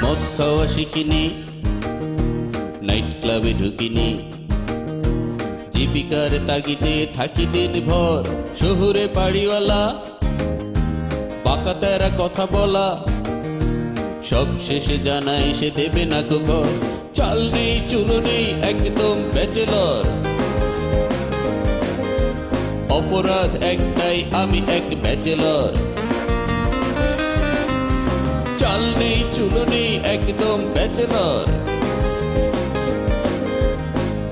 মদ খাওয়া শিখিনি, নাইট ক্লাবে ঢুকিনি, জীবিকার তাগিদে থাকি দিন ভর শহুরে বাড়িওয়ালা। বাঁকা তেরা কথা বলা, সব শেষে জানাই সে দেবে না গো ঘর। চাল নেই চুল নেই একদম ব্যাচেলর, অপরাধ একটাই আমি এক ব্যাচেলর। চাল নেই চুল নেই একদম ব্যাচেলর,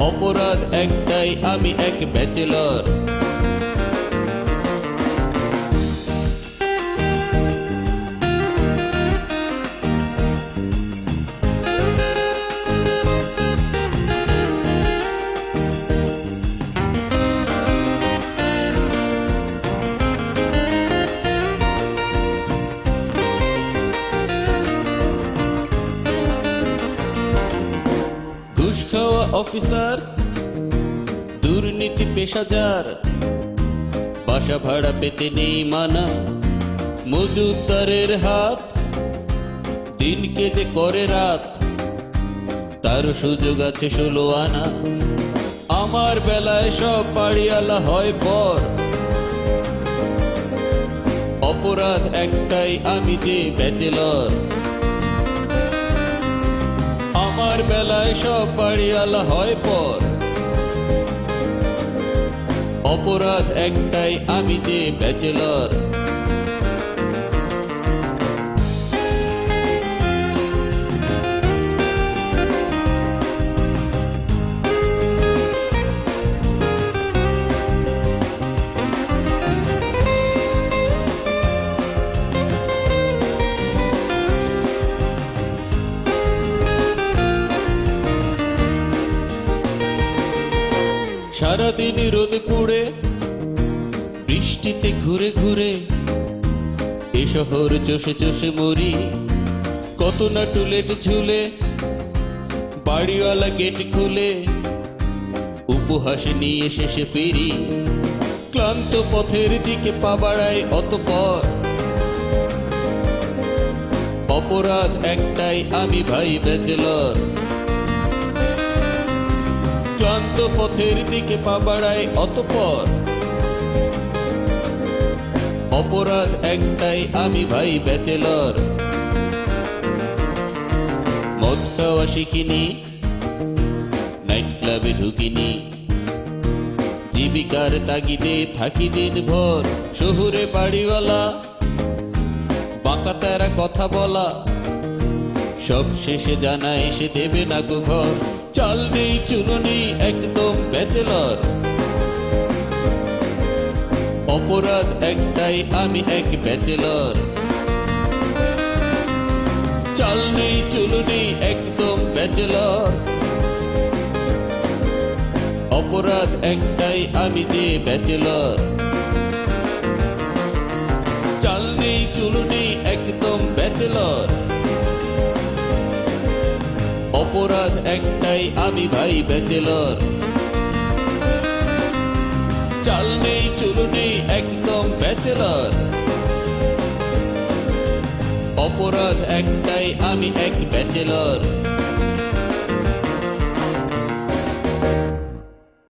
অপরাধ একটাই আমি এক ব্যাচেলর। ঘুষ খাওয়া অফিসার, দুর্নীতি পেশাদার, বাসা ভাড়া পেতে নেই মানা, মজুদারের হাত, দিনকে যে করে রাত, তার সুযোগ আছে 16 আনা। আমার বেলায় সব বাড়িওয়ালা হয় পর, অপরাধ একটাই আমি যে ব্যাচেলর। আমার বেলায় সব বাড়িওয়ালা হয় পর, অপরাধ একটাই আমি যে ব্যাচেলর। সারাদিন রোদে পুড়ে বৃষ্টিতে ঘুরে ঘুরে এ শহর চষে চষে মরি। কত না টুলেট ঝুলে বাড়িওয়ালা গেট খুলে উপহাসে নিয়ে শেষে ফিরি। ক্লান্ত পথের দিকে পা বাড়াই অতঃপর, অপরাধ একটাই আমি ভাই ব্যাচেলর। ক্লান্ত পথের দিকে পা বাড়াই অতঃপর, অপরাধ একটাই আমি ভাই ব্যাচেলর। মদ খাওয়া শিখিনি, নাইট ক্লাবে ঢুকিনি, জীবিকার তাগিদে থাকি দিন ভর শহুরে বাড়িওয়ালা। বাঁকা তেরা কথা বলা, সব শেষে জানাই সে দেবে না গো ঘর। চাল নেই চুল নেই একদম ব্যাচেলর, অপরাধ একটাই আমি এক ব্যাচেলর। চাল নেই চুল নেই একদম ব্যাচেলর, অপরাধ একটাই আমি যে ব্যাচেলর। চাল নেই চুল নেই একদম ব্যাচেলর, অপরাধ একটাই আমি ভাই ব্যাচেলর। চাল নেই চুল নেই একদম ব্যাচেলর, অপরাধ একটাই আমি এক ব্যাচেলর।